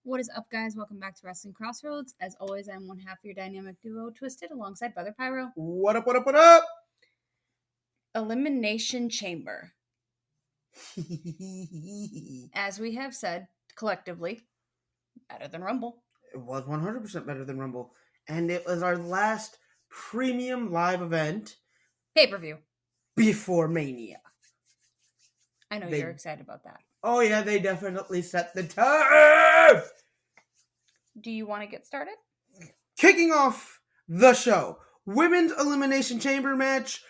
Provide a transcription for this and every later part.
What is up, guys? Welcome back to Wrestling Crossroads. As always, I'm one half of your dynamic duo, Twisted, alongside Brother Pyro. What up, what up, what up? Elimination Chamber. As we have said, collectively, better than Rumble. It was 100% better than Rumble. And it was our last premium live event Pay-per-view. before Mania. I know you're excited about that. Oh yeah, they definitely set the tone! Do you want to get started? Kicking off the show, Women's Elimination Chamber match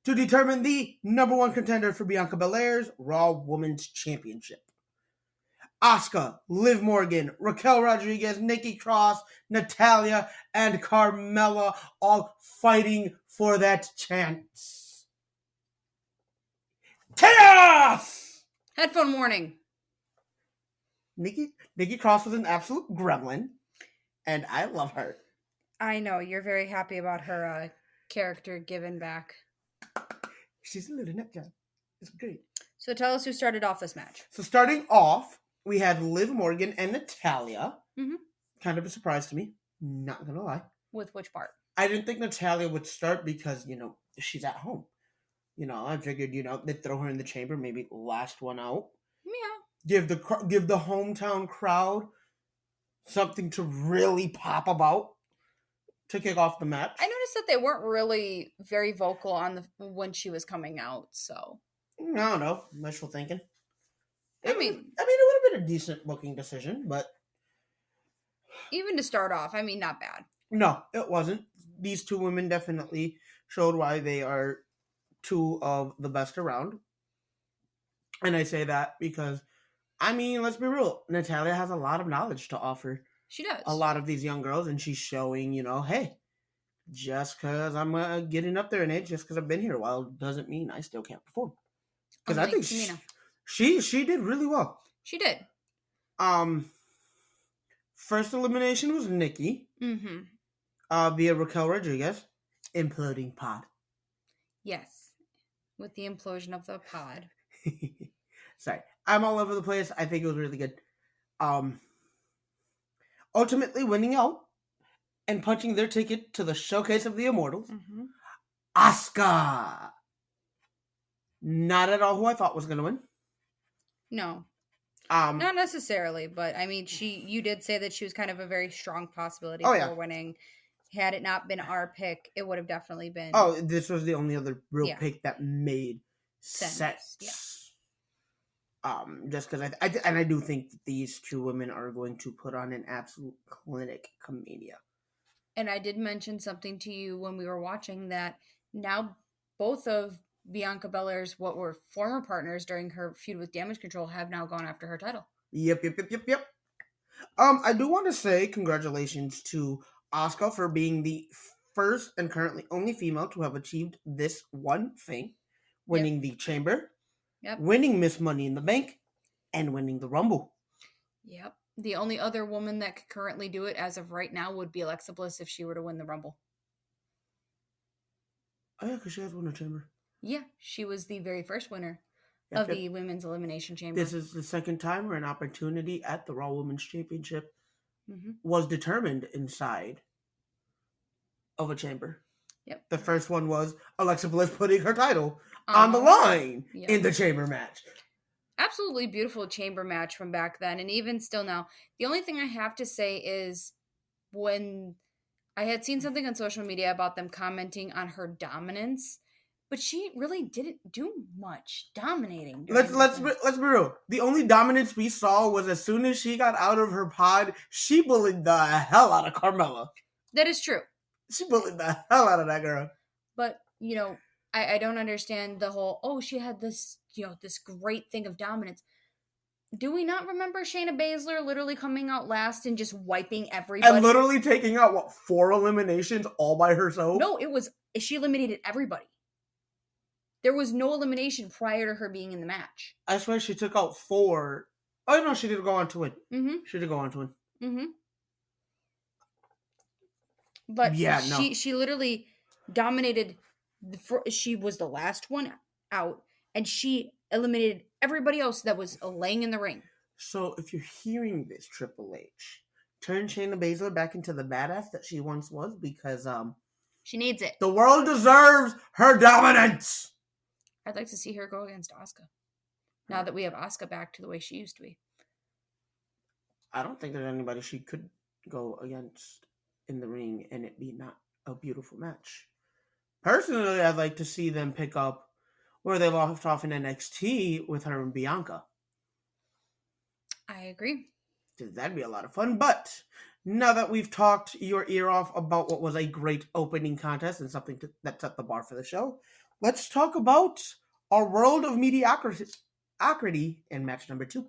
to determine the number one contender for Bianca Belair's Raw Women's Championship. Asuka, Liv Morgan, Raquel Rodriguez, Nikki Cross, Natalya, and Carmella all fighting for that chance. Chaos! Headphone warning. Nikki Cross was an absolute gremlin, and I love her. I know, you're very happy about her character given back. She's a little nut job. It's great. So tell us who started off this match. So starting off, we had Liv Morgan and Natalya. Mm-hmm. Kind of a surprise to me. Not gonna lie. With which part? I didn't think Natalya would start because, she's at home. I figured, they'd throw her in the chamber, maybe last one out. Yeah. Give the hometown crowd something to really pop about to kick off the match. I noticed that they weren't really very vocal on when she was coming out, so. I don't know. Wishful thinking. I mean, it would have been a decent booking decision, but even to start off, not bad. No, it wasn't. These two women definitely showed why they are two of the best around. And I say that because, let's be real. Natalya has a lot of knowledge to offer. She does. A lot of these young girls, and she's showing, hey, just because I'm getting up there in age, just because I've been here a while, doesn't mean I still can't perform. Because I think she did really well. She did. First elimination was Nikki. Mm-hmm. Via Raquel Rodriguez. Imploding pod. Yes. With the implosion of the pod. Sorry. I'm all over the place. I think it was really good. Ultimately winning out and punching their ticket to the showcase of the Immortals. Mm-hmm. Asuka. Not at all who I thought was going to win. No. Not necessarily, but you did say that she was kind of a very strong possibility for winning. Had it not been our pick, it would have definitely been. Oh, this was the only other real pick that made sense. Yeah. Just because I do think that these two women are going to put on an absolute clinic commedia. And I did mention something to you when we were watching that now both of Bianca Belair's what were former partners during her feud with Damage Control have now gone after her title. Yep. I do want to say congratulations to Asuka for being the first and currently only female to have achieved this one thing. Winning the Chamber, winning Miss Money in the Bank, and winning the Rumble. Yep. The only other woman that could currently do it as of right now would be Alexa Bliss if she were to win the Rumble. Oh, yeah, because she has won the Chamber. Yeah, she was the very first winner of the Women's Elimination Chamber. This is the second time where an opportunity at the Raw Women's Championship was determined inside of a chamber. Yep. The first one was Alexa Bliss putting her title on the line in the chamber match. Absolutely beautiful chamber match from back then, and even still now. The only thing I have to say is when I had seen something on social media about them commenting on her dominance, but she really didn't do much dominating. Let's be real. The only dominance we saw was as soon as she got out of her pod, she bullied the hell out of Carmella. That is true. She bullied the hell out of that girl. But, I don't understand the whole, she had this, this great thing of dominance. Do we not remember Shayna Baszler literally coming out last and just wiping everybody? And literally taking out, 4 eliminations all by herself? No, she eliminated everybody. There was no elimination prior to her being in the match. I swear she took out 4. Oh, no, she did go on to win. Mm-hmm. She did go on to win. Mm-hmm. But she literally dominated. She was the last one out, and she eliminated everybody else that was laying in the ring. So if you're hearing this, Triple H, turn Shayna Baszler back into the badass that she once was, because She needs it. the world deserves her dominance. I'd like to see her go against Asuka. Now that we have Asuka back to the way she used to be. I don't think there's anybody she could go against in the ring and it be not a beautiful match. Personally, I'd like to see them pick up where they left off in NXT with her and Bianca. I agree. That'd be a lot of fun. But now that we've talked your ear off about what was a great opening contest and something that set the bar for the show, let's talk about our world of mediocrity in match number 2.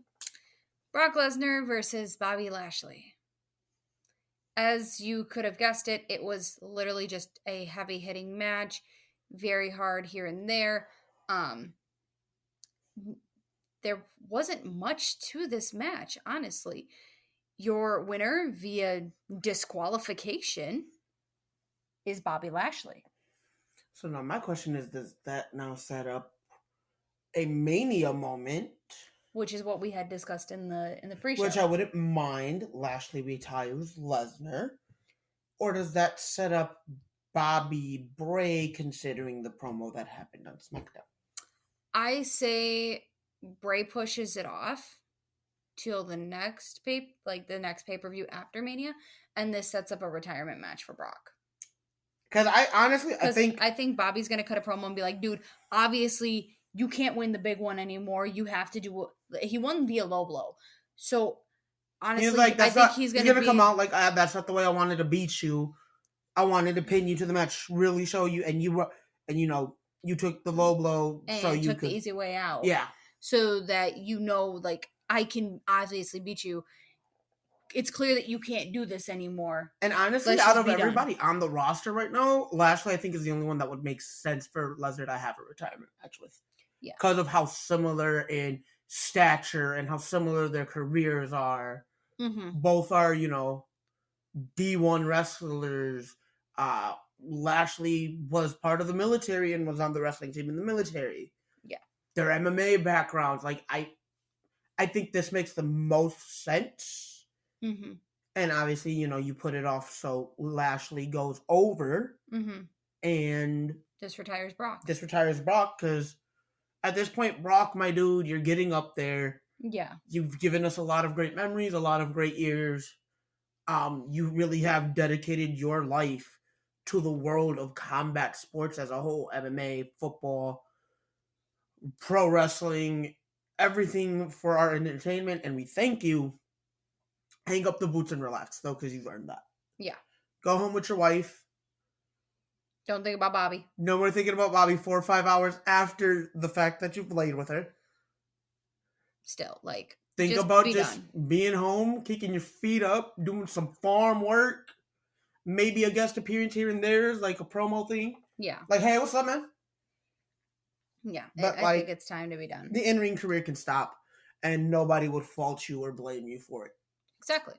Brock Lesnar versus Bobby Lashley. As you could have guessed it was literally just a heavy-hitting match. Very hard here and there. There wasn't much to this match, honestly. Your winner via disqualification is Bobby Lashley. So now my question is, does that now set up a Mania moment? Which is what we had discussed in the pre-show. Which I wouldn't mind. Lashley retires Lesnar. Or does that set up Bobby Bray, considering the promo that happened on SmackDown? I say Bray pushes it off till the next pay-per-view after Mania, and this sets up a retirement match for Brock. Because I think Bobby's gonna cut a promo and be like, dude, obviously you can't win the big one anymore. You have to do. He won via low blow, so honestly, I think he's gonna come out like, that's not the way I wanted to beat you. I wanted to pin you to the match, really show you, and you took the low blow, and so you took the easy way out. Yeah, so that I can obviously beat you. It's clear that you can't do this anymore. And honestly, out of everybody on the roster right now, Lashley, I think, is the only one that would make sense for Lesnar to have a retirement match with. Yeah. Because of how similar in stature and how similar their careers are. Mm-hmm. Both are, D1 wrestlers. Lashley was part of the military and was on the wrestling team in the military. Yeah. Their MMA backgrounds. I think this makes the most sense. Mm-hmm. And obviously, you put it off so Lashley goes over and just retires Brock. Because at this point, Brock, my dude, you're getting up there. Yeah. You've given us a lot of great memories, a lot of great years. You really have dedicated your life to the world of combat sports as a whole, MMA, football, pro wrestling, everything for our entertainment, and we thank you. Hang up the boots and relax, though, because you've earned that. Yeah. Go home with your wife. Don't think about Bobby. No more thinking about Bobby 4 or 5 hours after the fact that you've played with her. Still, think about just being home, kicking your feet up, doing some farm work, maybe a guest appearance here and there, like a promo thing. Yeah. Hey, what's up, man? Yeah, but I think it's time to be done. The in-ring career can stop, and nobody would fault you or blame you for it. Exactly.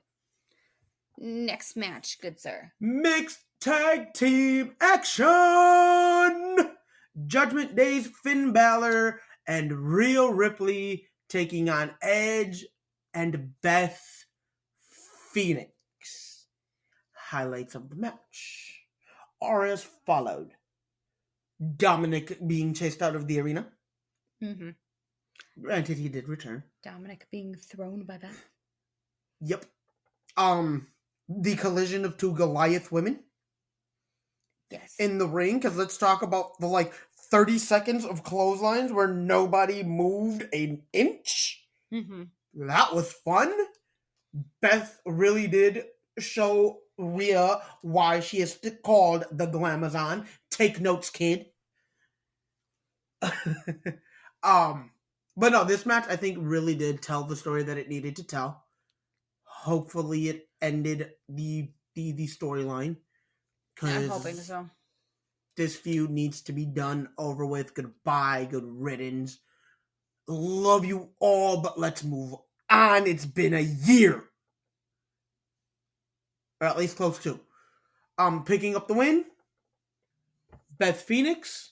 Next match, good sir. Mixed tag team action! Judgment Day's Finn Balor and Rhea Ripley taking on Edge and Beth Phoenix. Highlights of the match are as followed. Dominic being chased out of the arena. Mm-hmm. Granted, he did return. Dominic being thrown by Beth. Yep. The collision of 2 Goliath women. Yes. In the ring, because let's talk about the 30 seconds of clotheslines where nobody moved an inch. Mm-hmm. That was fun. Beth really did show Rhea why she is called the Glamazon. Take notes, kid. But no, this match I think really did tell the story that it needed to tell. Hopefully it ended the storyline. I'm hoping so. This feud needs to be done, over with. Goodbye, good riddance. Love you all, but let's move on. It's been a year. Or at least close to. Picking up the win. Beth Phoenix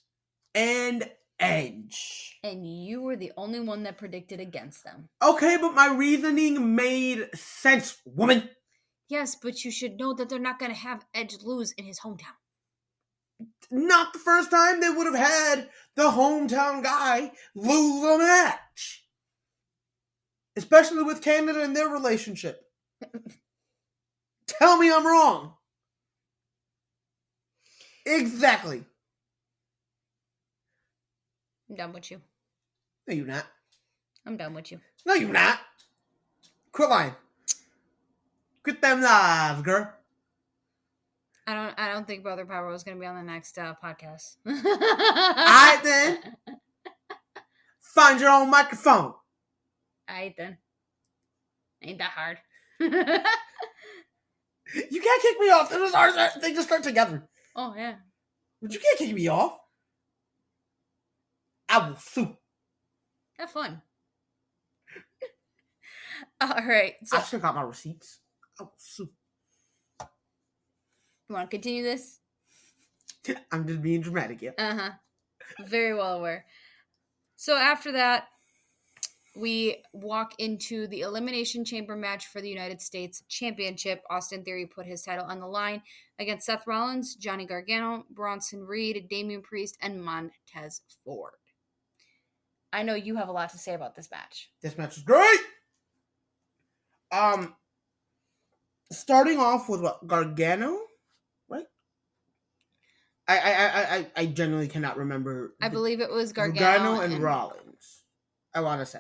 and Edge. And you were the only one that predicted against them. Okay, but my reasoning made sense, woman. Yes, but you should know that they're not going to have Edge lose in his hometown. Not the first time they would have had the hometown guy lose a match. Especially with Canada and their relationship. Tell me I'm wrong. Exactly. I'm done with you. No, you're not. I'm done with you. No, you're not. Quit lying. Quit them lies, girl. I don't think Brother Power was going to be on the next podcast. Alright then. Find your own microphone. Alright then. Ain't that hard. You can't kick me off. They just start together. Oh, yeah. But you can't kick me off. I will sue. Have fun. Alright. So, I still got my receipts. I will sue. you want to continue this? I'm just being dramatic, yeah. Uh-huh. Very well aware. So after that, we walk into the Elimination Chamber match for the United States Championship. Austin Theory put his title on the line against Seth Rollins, Johnny Gargano, Bronson Reed, Damian Priest, and Montez Ford. I know you have a lot to say about this match. This match is great! Starting off with what? Gargano? Right? I genuinely cannot remember. I believe it was Gargano and Rollins. I want to say.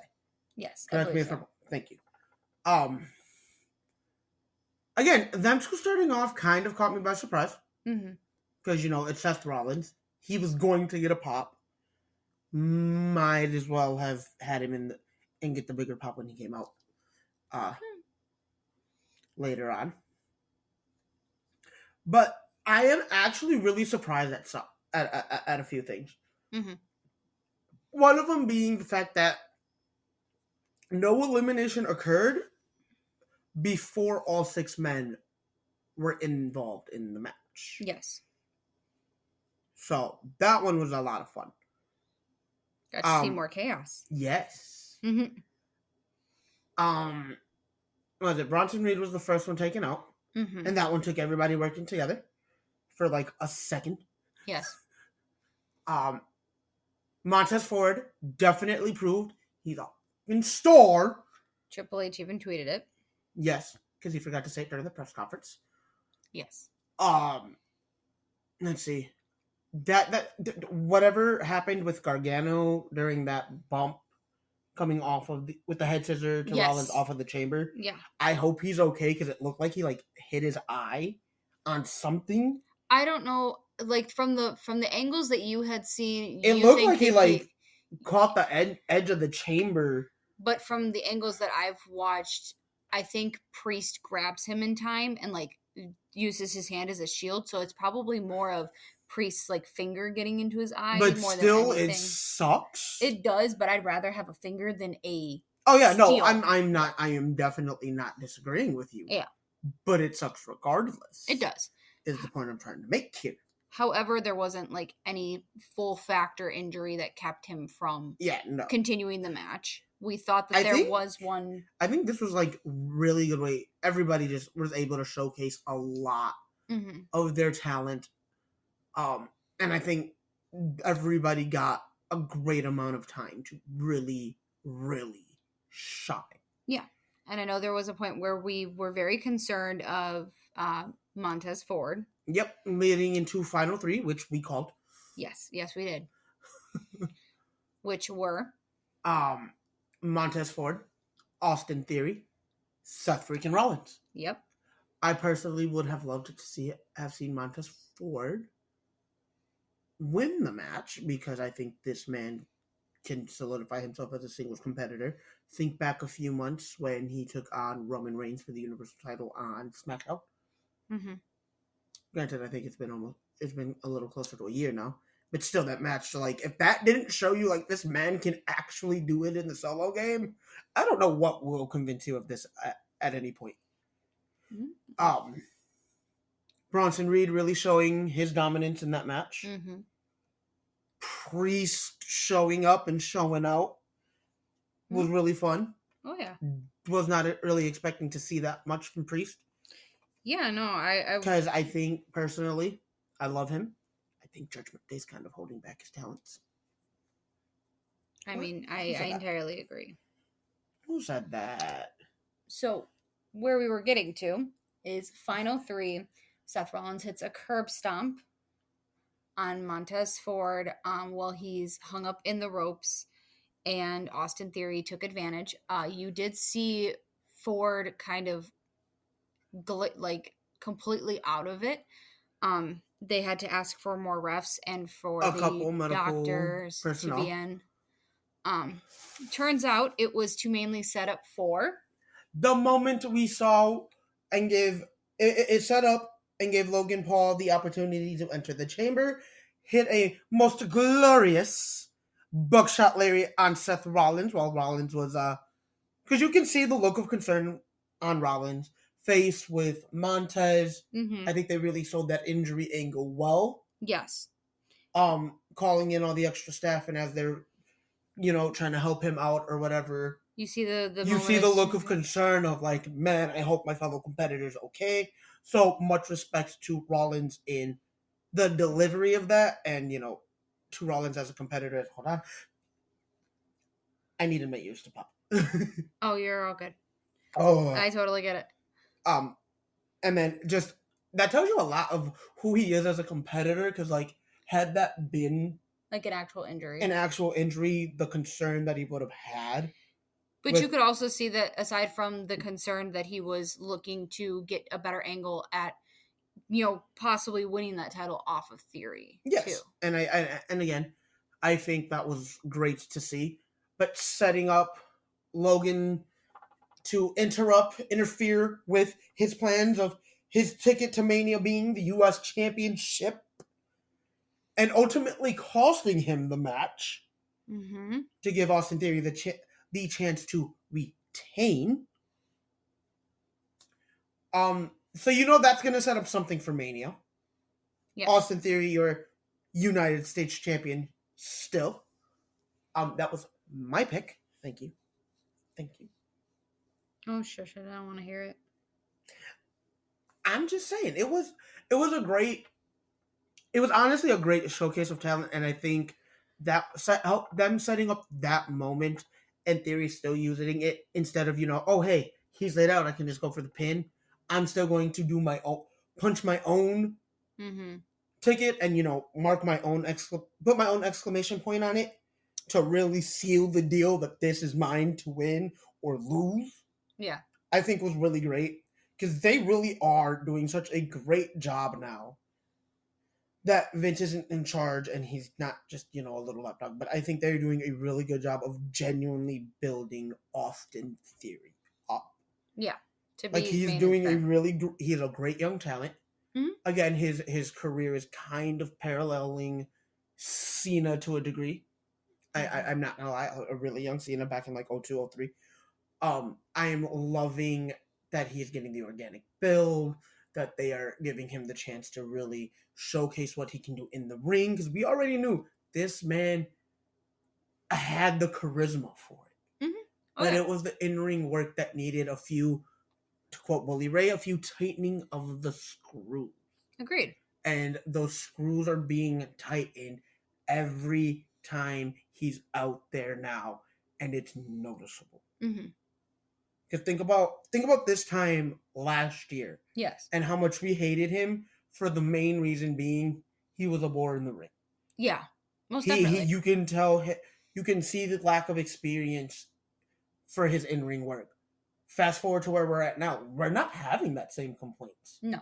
Yes, Correct me if I'm wrong. Thank you. Again, them two starting off kind of caught me by surprise. Mm-hmm. Because, it's Seth Rollins. He was going to get a pop. Might as well have had him and get the bigger pop when he came out later on. But I am actually really surprised at a few things. Mm-hmm. One of them being the fact that no elimination occurred before all 6 men were involved in the match. Yes. So that one was a lot of fun. Got to see more chaos. Yes. Mm-hmm. Was it Bronson Reed was the first one taken out? Mm-hmm. And that one took everybody working together for like a second. Yes. Montez Ford definitely proved he's a in store. Triple H even tweeted it. Yes, because he forgot to say it during the press conference. Yes. Let's see. That whatever happened with Gargano during that bump coming off with the head scissor to Rollins off of the chamber. Yeah. I hope he's okay because it looked like he hit his eye on something. I don't know, from the angles that you had seen, it looked like he caught the edge of the chamber. But from the angles that I've watched, I think Priest grabs him in time and uses his hand as a shield, so it's probably more of Priest's finger getting into his eye. But more still, than anything. It sucks. It does, but I'd rather have a finger than a. Oh yeah, steel. no, I'm not. I am definitely not disagreeing with you. Yeah, but it sucks regardless. It does. Is the point I'm trying to make here. However, there wasn't any full factor injury that kept him from continuing the match. We thought that there was one. I think this was really good way. Everybody just was able to showcase a lot of their talent. And I think everybody got a great amount of time to really, really shine. Yeah. And I know there was a point where we were very concerned of Montez Ford. Yep. Leading into Final 3, which we called. Yes. Yes, we did. Which were? Montez Ford, Austin Theory, Seth freaking Rollins. Yep. I personally would have loved to have seen Montez Ford win the match because I think this man can solidify himself as a singles competitor. Think back a few months when he took on Roman Reigns for the Universal title on SmackDown. Mm-hmm. Granted, I think it's been a little closer to a year now. But still, that match, if that didn't show you, this man can actually do it in the solo game, I don't know what will convince you of this at any point. Mm-hmm. Bronson Reed really showing his dominance in that match. Mm-hmm. Priest showing up and showing out was really fun. Oh yeah. Was not really expecting to see that much from Priest. Yeah, no, I Because I think, personally, I love him. I think Judgment Day's kind of holding back his talents. mean, I Who said that? entirely agree. Who said that? So, where we were getting to is final 3. Seth Rollins hits a curb stomp on Montez Ford while he's hung up in the ropes, and Austin Theory took advantage. You did see Ford kind of completely out of it. They had to ask for more refs and for A the couple medical doctors personnel. to be in. Turns out it was to mainly set up for the moment we saw and gave it set up and gave Logan Paul the opportunity to enter the chamber, hit a most glorious buckshot lariat on Seth Rollins while Rollins was because you can see the look of concern on Rollins' face with Montez. Mm-hmm. I think they really sold that injury angle well. Yes. Calling in all the extra staff, and as they're, trying to help him out or whatever, You see the you see the look of concern of like, man, I hope my fellow competitor's okay. So much respect to Rollins in the delivery of that, and to Rollins as a competitor. Hold on, I needed my ears to pop. Oh, you're all good. Oh, I totally get it. And then just that tells you a lot of who he is as a competitor, because like, had that been like an actual injury, the concern that he would have had. But you could also see that aside from the concern that he was looking to get a better angle at, possibly winning that title off of Theory. Yes, too. And and again, I think that was great to see. But setting up Logan to interfere with his plans of his ticket to Mania being the U.S. Championship, and ultimately costing him the match to give Austin Theory the chance to retain. So that's going to set up something for Mania. Yes. Austin Theory, your United States champion still. That was my pick. Thank you. Oh, shush, I don't want to hear it. I'm just saying, it was honestly a great showcase of talent, and I think that them setting up that moment and Theory still using it instead of, oh, hey, he's laid out, I can just go for the pin. I'm still going to do my own, punch my own ticket and, mark my own, put my own exclamation point on it to really seal the deal that this is mine to win or lose. Yeah. I think was really great, because they really are doing such a great job now that Vince isn't in charge and he's not just, a little lapdog. But I think they're doing a really good job of genuinely building Austin Theory up. Yeah. He's doing he's a great young talent. Mm-hmm. Again, his career is kind of paralleling Cena to a degree. Mm-hmm. I'm not gonna lie, a really young Cena back in like 02, 03. I am loving that he's getting the organic build, that they are giving him the chance to really showcase what he can do in the ring, because we already knew this man had the charisma for it. Mm-hmm. But it was the in-ring work that needed a few, to quote Bully Ray, a few tightening of the screws. Agreed. And those screws are being tightened every time he's out there now, and it's noticeable. Mm-hmm. Because think about this time last year. Yes. And how much we hated him for the main reason being he was a bore in the ring. Yeah. Most definitely. You can tell, you can see the lack of experience for his in-ring work. Fast forward to where we're at now. We're not having that same complaints. No.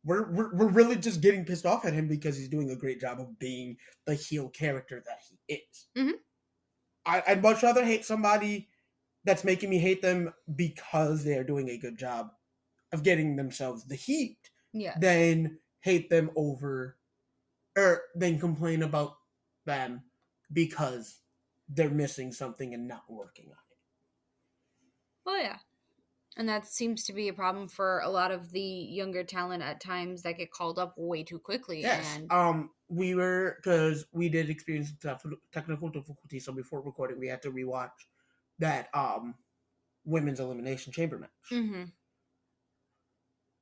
We're really just getting pissed off at him because he's doing a great job of being the heel character that he is. Mm-hmm. I'd much rather hate somebody that's making me hate them because they're doing a good job of getting themselves the heat, than hate them than complain about them because they're missing something and not working on it. Oh yeah, And that seems to be a problem for a lot of the younger talent at times that get called up way too quickly. Yes. And Because we did experience technical difficulties, so before recording, we had to rewatch that women's elimination chamber match. mm-hmm.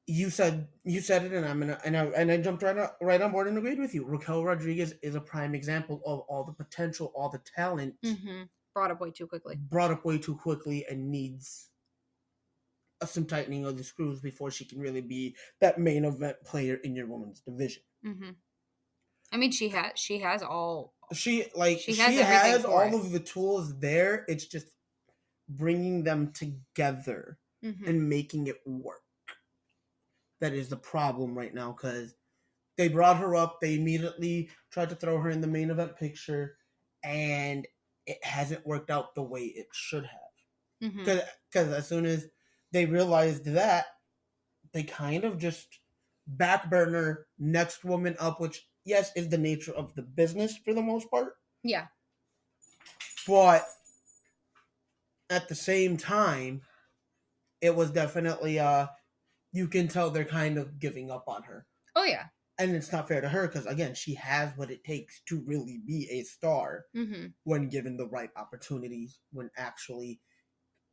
You said it, and I jumped right on board and agreed with you. Raquel Rodriguez is a prime example of all the potential, all the talent Mm-hmm. brought up way too quickly, and needs some tightening of the screws before she can really be that main event player in your women's division. Mm-hmm. I mean, she has all. She has has all it. of the tools there. It's just bringing them together Mm-hmm. and making it work. That is the problem right now, because they brought her up. They immediately tried to throw her in the main event picture, and it hasn't worked out the way it should have. Because as soon as they realized that, they kind of just back burner next woman up, which, yes, is the nature of the business for the most part. Yeah. But at the same time, it was definitely, you can tell they're kind of giving up on her. Oh, yeah. And it's not fair to her because, again, she has what it takes to really be a star when given the right opportunities, when actually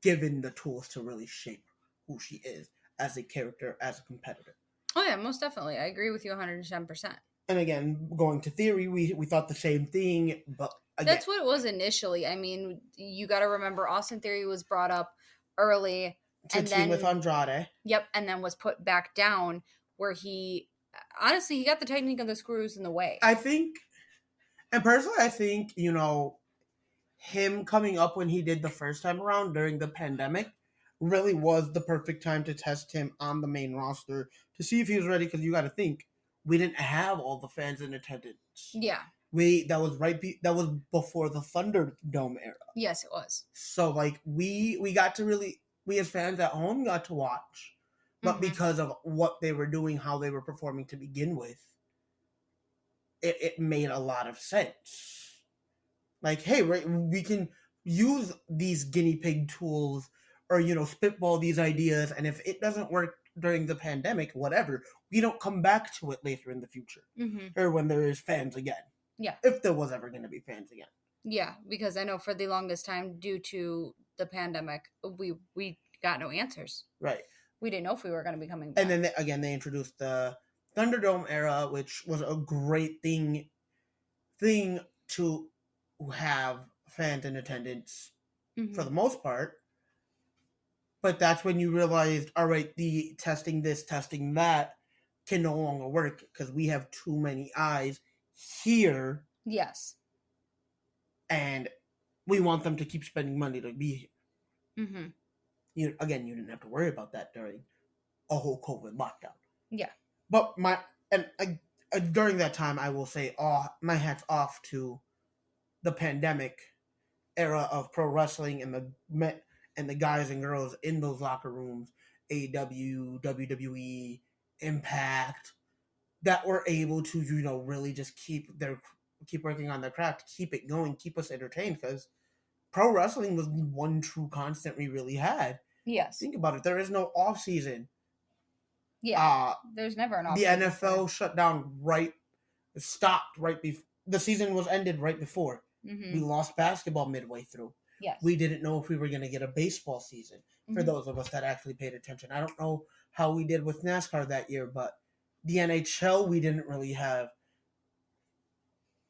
given the tools to really shape who she is as a character, as a competitor. Oh, yeah, most definitely. I agree with you 110%. And again, going to theory, we thought the same thing, but again, that's what it was initially. I mean, you got to remember, Austin Theory was brought up early. To team with Andrade. Yep, and then was put back down where he got the tightening of the screws in the way. I think, and personally, I think, him coming up when he did the first time around during the pandemic really was the perfect time to test him on the main roster to see if he was ready, because you got to think, we didn't have all the fans in attendance. Yeah. That was before the Thunderdome era. Yes, it was. So, we got to really, we as fans at home got to watch, but because of what they were doing, how they were performing to begin with, it made a lot of sense. Hey, right, we can use these guinea pig tools or, spitball these ideas, and if it doesn't work during the pandemic, whatever, we don't come back to it later in the future or when there is fans again. Yeah. If there was ever going to be fans again. Yeah, because I know for the longest time, due to the pandemic, we got no answers. Right. We didn't know if we were going to be coming back. And then, they introduced the Thunderdome era, which was a great thing to have fans in attendance for the most part. But that's when you realized, all right, the testing this, testing that can no longer work because we have too many eyes here. Yes. And we want them to keep spending money to be here. Mm-hmm. You didn't have to worry about that during a whole COVID lockdown. Yeah. But during that time, I will say, my hat's off to the pandemic era of pro wrestling and the guys and girls in those locker rooms, AEW, WWE, Impact, that were able to, really just keep working on their craft, keep it going, keep us entertained, because pro wrestling was the one true constant we really had. Yes. Think about it. There is no off season. Yeah. There's never an off season. The NFL shut down stopped right before the season was ended right before. We lost basketball midway through. Yes. We didn't know if we were going to get a baseball season for those of us that actually paid attention. I don't know how we did with NASCAR that year, but the NHL we didn't really have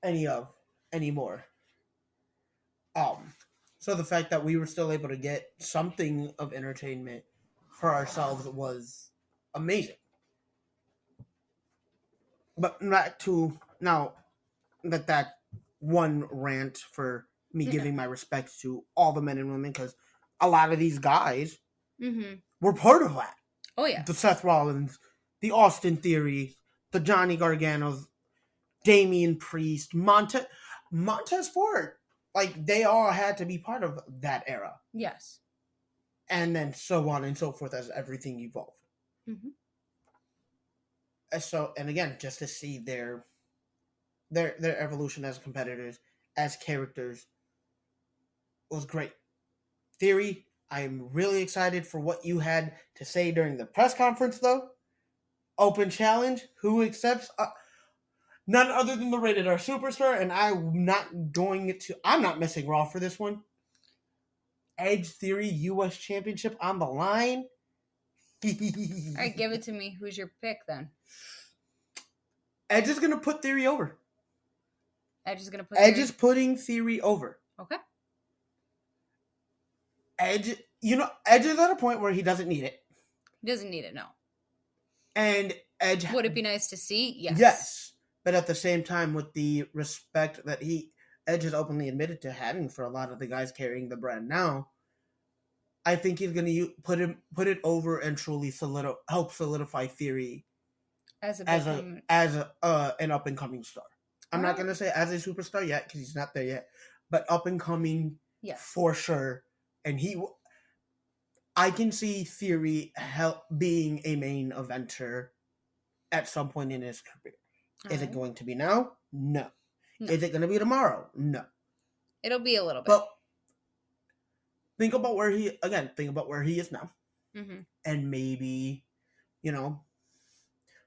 anymore. So the fact that we were still able to get something of entertainment for ourselves was amazing. But back to now that one rant for me giving my respects to all the men and women, because a lot of these guys were part of that. Oh, yeah. The Seth Rollins, the Austin Theory, the Johnny Garganos, Damian Priest, Montez Ford. They all had to be part of that era. Yes. And then so on and so forth as everything evolved. And again, just to see their evolution as competitors, as characters, was great. Theory, I'm really excited for what you had to say during the press conference, though. Open challenge. Who accepts? None other than the Rated R Superstar, and I'm not missing Raw for this one. Edge Theory U.S. Championship on the line. All right, give it to me. Who's your pick then? Edge is gonna put Theory over. Edge is putting Theory over. Okay. Edge is at a point where he doesn't need it. He doesn't need it, no. And Edge... Would it be nice to see? Yes. Yes. But at the same time, with the respect that Edge has openly admitted to having for a lot of the guys carrying the brand now, I think he's going to put it over and truly help solidify Theory as an up and coming star. I'm not going to say as a superstar yet because he's not there yet, but up and coming for sure. And I can see Theory being a main eventer at some point in his career. Is it going to be now? No. Is it going to be tomorrow? No. It'll be a little bit. But think about where he is now. Mm-hmm. And maybe,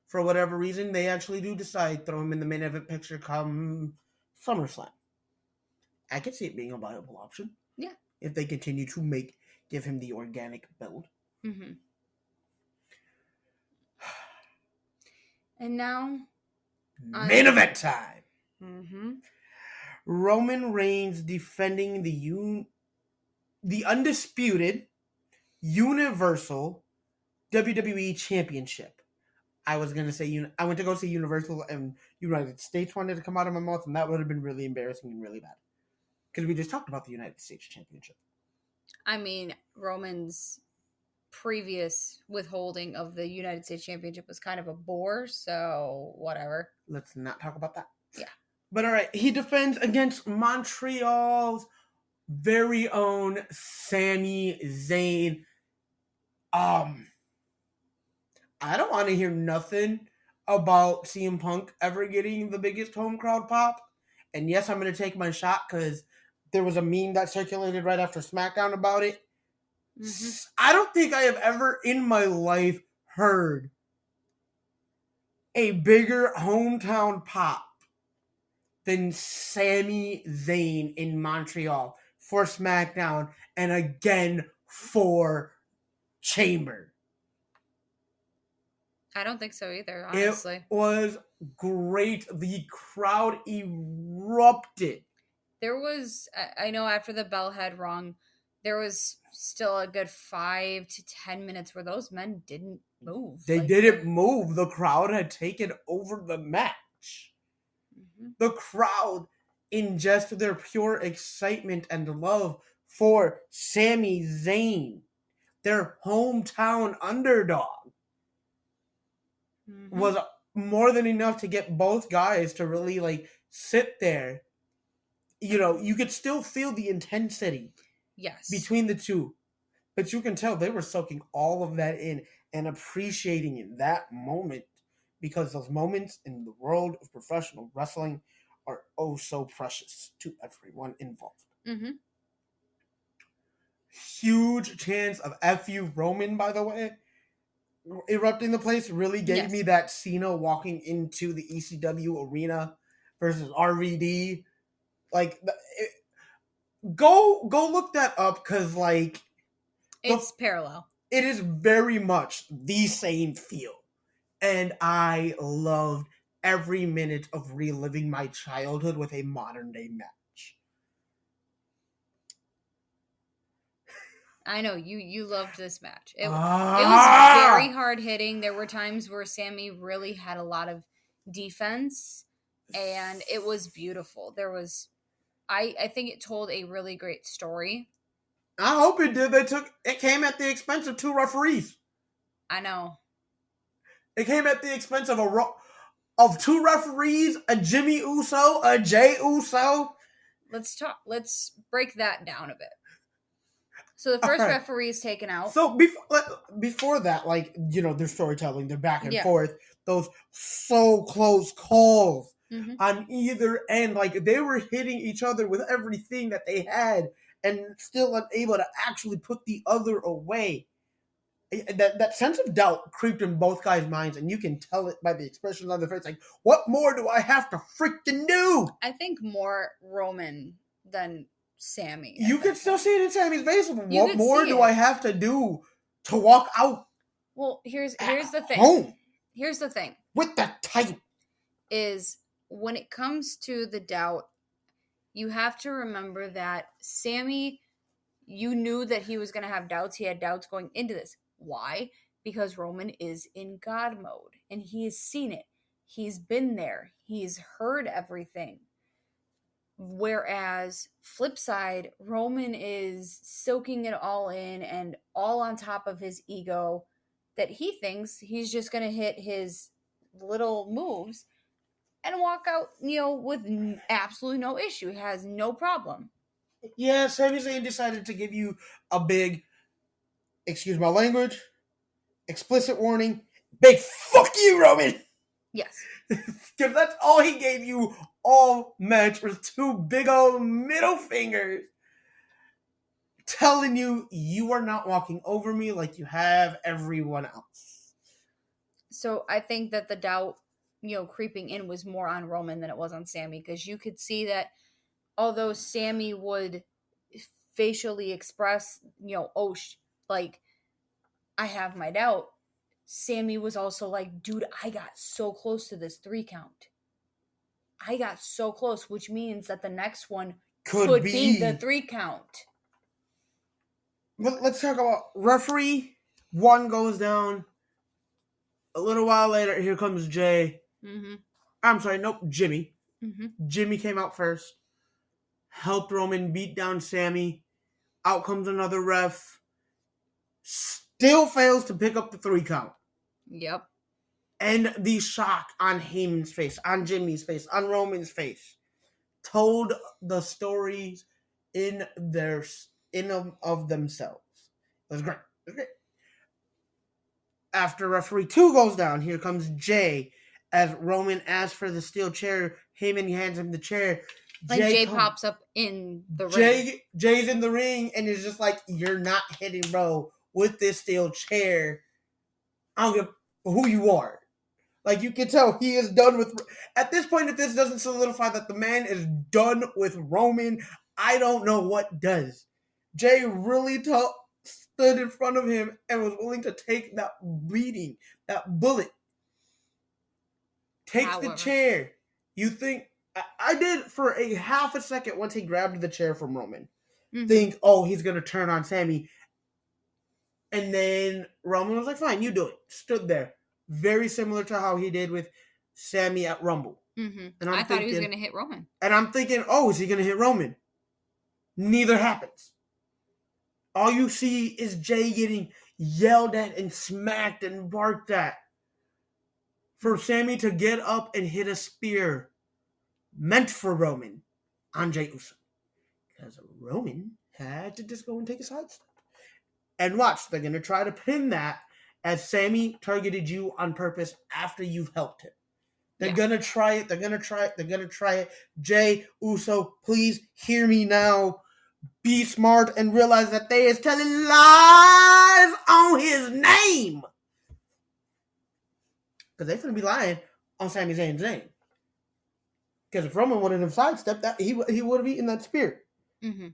for whatever reason, they actually do decide throw him in the main event picture come SummerSlam. I could see it being a viable option. Yeah. If they continue to give him the organic build. Mm-hmm. And now... main event time! Mm-hmm. Roman Reigns defending the undisputed Universal WWE Championship. I was going to say, I went to go see Universal and United States wanted to come out of my mouth, and that would have been really embarrassing and really bad. Because we just talked about the United States Championship. I mean, Roman's previous withholding of the United States Championship was kind of a bore, so whatever. Let's not talk about that. Yeah. But all right, he defends against Montreal's very own Sami Zayn. I don't want to hear nothing about CM Punk ever getting the biggest home crowd pop. And yes, I'm going to take my shot because there was a meme that circulated right after SmackDown about it. Mm-hmm. I don't think I have ever in my life heard a bigger hometown pop than Sami Zayn in Montreal for SmackDown and again for Chamber. I don't think so either, honestly. It was great. The crowd erupted. There was, I know after the bell had rung, there was still a good 5 to 10 minutes where those men didn't move. They didn't move. The crowd had taken over the match. Mm-hmm. The crowd, in just their pure excitement and love for Sami Zayn, their hometown underdog, mm-hmm. was more than enough to get both guys to really sit there. You could still feel the intensity between the two. But you can tell they were soaking all of that in and appreciating that moment because those moments in the world of professional wrestling are oh so precious to everyone involved. Mm-hmm. Huge chance of F you Roman, by the way. Erupting the place really gave me that Cena walking into the ECW arena versus RVD. Go look that up because it's parallel. It is very much the same feel, and I loved every minute of reliving my childhood with a modern day match. I know you loved this match. It was very hard hitting. There were times where Sami really had a lot of defense, and it was beautiful. There was, I think it told a really great story. I hope it did. It came at the expense of 2 referees. I know. It came at the expense of of 2 referees, a Jimmy Uso, a Jay Uso. Let's break that down a bit. So the first referee is taken out. So before that, their storytelling, their back and forth, those so close calls on either end, they were hitting each other with everything that they had, and still unable to actually put the other away. That sense of doubt creeped in both guys' minds, and you can tell it by the expressions on their face. Like, what more do I have to freaking do? I think more Roman than Sami. You can still see it in Sami's face. You What could more see do it. I have to do to walk out Well, here's the thing. home Here's the thing. with the title? Is when it comes to the doubt, you have to remember that Sami, you knew that he was going to have doubts. He had doubts going into this. Why? Because Roman is in God mode and he has seen it. He's been there. He's heard everything. Whereas, flip side, Roman is soaking it all in and all on top of his ego that he thinks he's just going to hit his little moves and walk out, with absolutely no issue. He has no problem. Yeah, Sami Zayn decided to give you a big, excuse my language, explicit warning, big fuck you, Roman! Yes. Because that's all he gave you all match was two big old middle fingers telling you are not walking over me like you have everyone else. So I think that the doubt, creeping in was more on Roman than it was on Sami, because you could see that although Sami would facially express, like, I have my doubt, Sami was also like, dude, I got so close to this 3 count. I got so close, which means that the next one could be the 3 count. But let's talk about referee. 1 goes down. A little while later, here comes Jay. Mm-hmm. I'm sorry, nope, Jimmy. Mm-hmm. Jimmy came out first. Helped Roman beat down Sami. Out comes another ref. Still fails to pick up the 3 count. Yep. And the shock on Heyman's face, on Jimmy's face, on Roman's face, told the stories of themselves. It was great. After referee 2 goes down, here comes Jay. As Roman asks for the steel chair, Heyman hands him the chair. Jay pops up in the ring. Jay's in the ring and is just like, you're not hitting bro with this steel chair. I don't give who you are. Like, you can tell he is done with... At this point, if this doesn't solidify that the man is done with Roman, I don't know what does. Jay really stood in front of him and was willing to take that beating, that bullet. Takes the chair. You think... I did for a half a second once he grabbed the chair from Roman. Mm-hmm. Think, oh, he's going to turn on Sami. And then Roman was like, fine, you do it. Stood there. Very similar to how he did with Sami at Rumble. Mm-hmm. And I thought he was going to hit Roman. And I'm thinking, oh, is he going to hit Roman? Neither happens. All you see is Jay getting yelled at and smacked and barked at. For Sami to get up and hit a spear meant for Roman on Jey Uso. Because Roman had to just go and take a sidestep. And watch, they're going to try to pin that as Sami targeted you on purpose after you've helped him. They're going to try it. They're going to try it. Jey Uso, please hear me now. Be smart and realize that they is telling lies on his name. Because they're going to be lying on Sami Zayn's name. Because if Roman would have sidestepped that, he would have eaten that spear. Mm-hmm.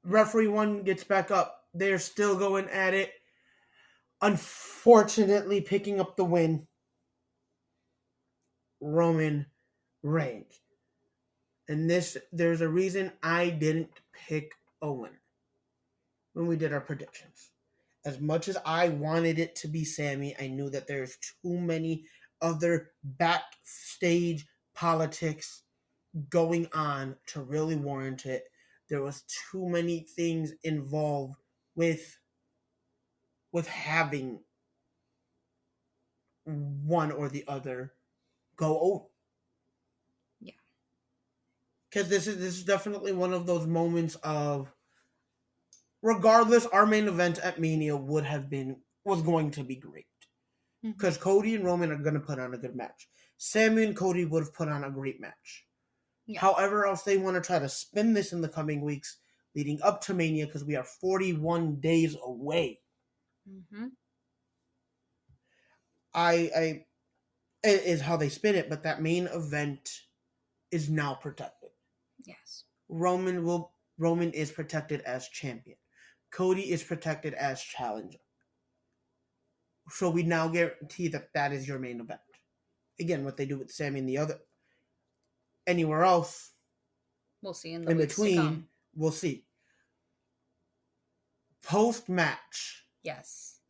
Referee 1 gets back up. They're still going at it. Unfortunately, picking up the win, Roman Reigns. And there's a reason I didn't pick a winner when we did our predictions. As much as I wanted it to be Sami, I knew that there's too many other backstage politics going on to really warrant it. There was too many things involved with having one or the other go over. Yeah. Because this is definitely one of those moments of, regardless, our main event at Mania was going to be great. Because Cody and Roman are going to put on a good match. Sami and Cody would have put on a great match. Yeah. However else they want to try to spin this in the coming weeks leading up to Mania, because we are 41 days away. Mm-hmm. I it is how they spin it, but that main event is now protected. Yes. Roman is protected as champion. Cody is protected as challenger. So we now guarantee that is your main event. Again, what they do with Sami and the other, anywhere else, We'll see in the in weeks to between, come. we'll see. Post-match, Yes.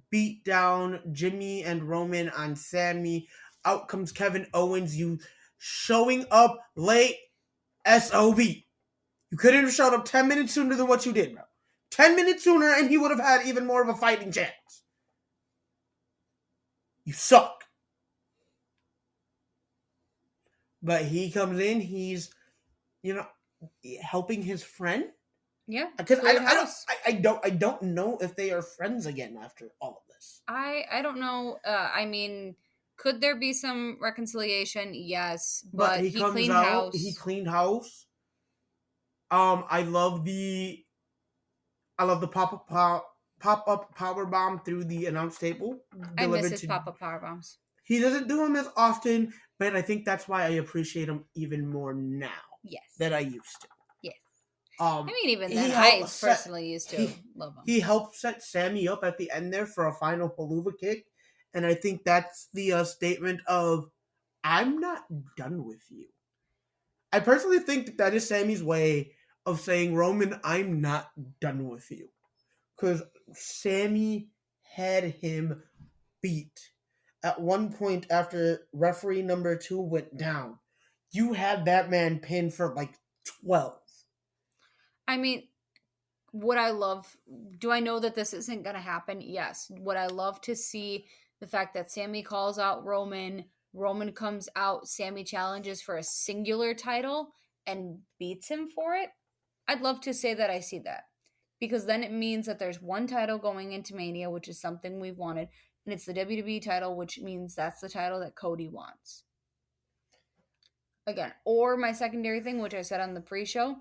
beat down Jimmy and Roman on Sami. Out comes Kevin Owens. You showing up late, SOB. You couldn't have showed up 10 minutes sooner than what you did, bro. 10 minutes sooner, and he would have had even more of a fighting chance. You suck. But he comes in, he's, helping his friend. Yeah. Because I don't know if they are friends again after all of this. I don't know. I mean, could there be some reconciliation? Yes, but he comes cleaned out. house. He cleaned house. I love the pop up power bomb through the announce table. I miss his pop up power bombs. He doesn't do them as often, but I think that's why I appreciate him even more now. Yes. Than I used to. Yes. I mean, even then, I personally used to love him. He helped set Sami up at the end there for a final Palooza kick, and I think that's the statement of, I'm not done with you. I personally think that is Sami's way of saying, Roman, I'm not done with you. Because Sami had him beat. At one point after referee number 2 went down, you had that man pinned for like 12. I mean, would I love... Do I know that this isn't going to happen? Yes. Would I love to see the fact that Sami calls out Roman, Roman comes out, Sami challenges for a singular title and beats him for it? I'd love to say that I see that. Because then it means that there's one title going into Mania, which is something we've wanted, and it's the WWE title, which means that's the title that Cody wants. Again, or my secondary thing, which I said on the pre-show,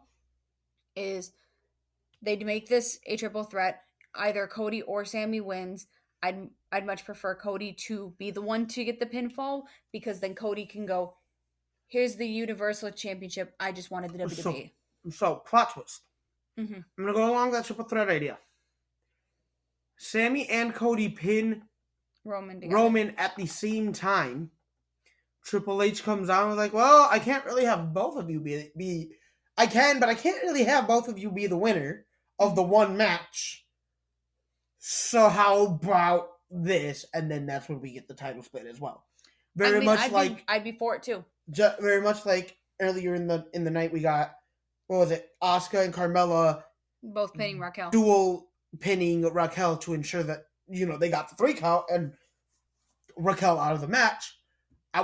is they'd make this a triple threat. Either Cody or Sami wins. I'd much prefer Cody to be the one to get the pinfall, because then Cody can go, here's the Universal Championship. I just wanted the WWE. So plot twist. Mm-hmm. I'm going to go along that triple threat idea. Sami and Cody pin Roman at the same time. Triple H comes out and is like, well, I can't really have both of you be... I can, but I can't really have both of you be the winner of the one match. So how about this? And then that's when we get the title split as well. I'd be for it too. Very much like earlier in the night we got, what was it? Asuka and Carmella both pinning Raquel. Dual pinning Raquel to ensure that, they got the 3 count and Raquel out of the match. I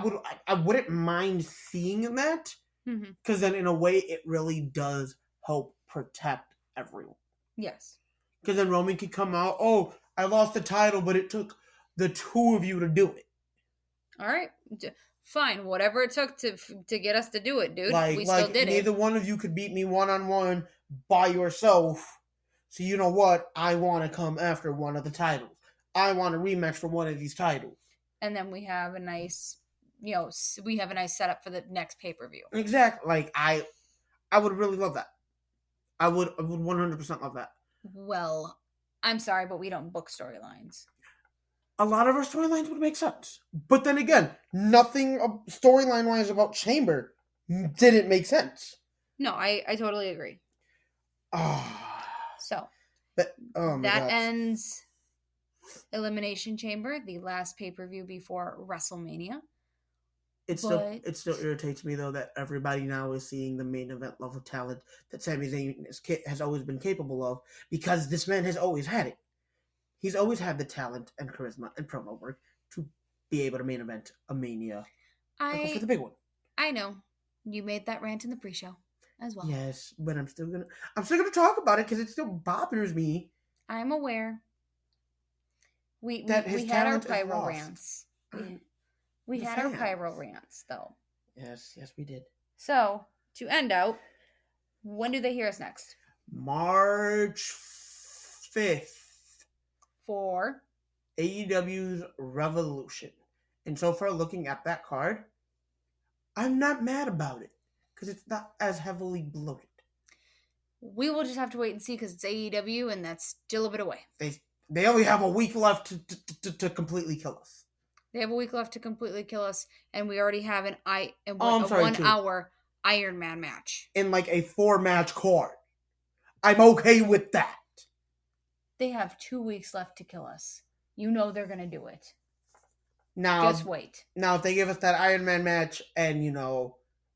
wouldn't mind seeing that, because then in a way it really does help protect everyone. Yes. Because then Roman can come out, oh, I lost the title, but it took the 2 of you to do it. All right. Fine. Whatever it took to get us to do it, dude. We still did it. Neither one of you could beat me one-on-one by yourself. So you know what? I want to come after one of the titles. I want a rematch for one of these titles. And then we have a nice, setup for the next pay-per-view. Exactly. I would really love that. I would 100% love that. Well, I'm sorry, but we don't book storylines. A lot of our storylines would make sense. But then again, nothing storyline-wise about Chamber didn't make sense. No, I totally agree. So, that ends Elimination Chamber, the last pay-per-view before WrestleMania. It still irritates me, though, that everybody now is seeing the main event level talent that Sami Zayn has always been capable of, because this man has always had it. He's always had the talent and charisma and promo work to be able to main event a Mania. Go for the big one. I know. You made that rant in the pre-show as well. Yes, but I'm still gonna talk about it because it still bothers me. I'm aware. We had our pyro rants. We had our pyro rants, though. Yes, we did. So, to end out, when do they hear us next? March 5th. For AEW's Revolution. And so far, looking at that card, I'm not mad about it because it's not as heavily bloated. We will just have to wait and see because it's AEW and that's still a bit away. They only have a week left to completely kill us. They have a week left to completely kill us, and we already have a 1 hour Iron Man match. In like a 4-match card. I'm okay with that. They have 2 weeks left to kill us. You know they're going to do it. Now, just wait. Now, if they give us that Iron Man match and,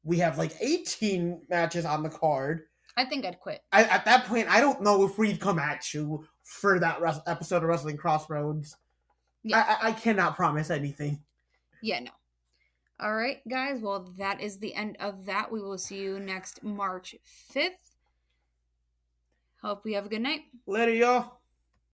we have like 18 matches on the card, I think I'd quit. At that point, I don't know if we'd come at you for that episode of Wrestling Crossroads. Yeah. I cannot promise anything. Yeah, no. All right, guys. Well, that is the end of that. We will see you next March 5th. Hope you have a good night. Later, y'all.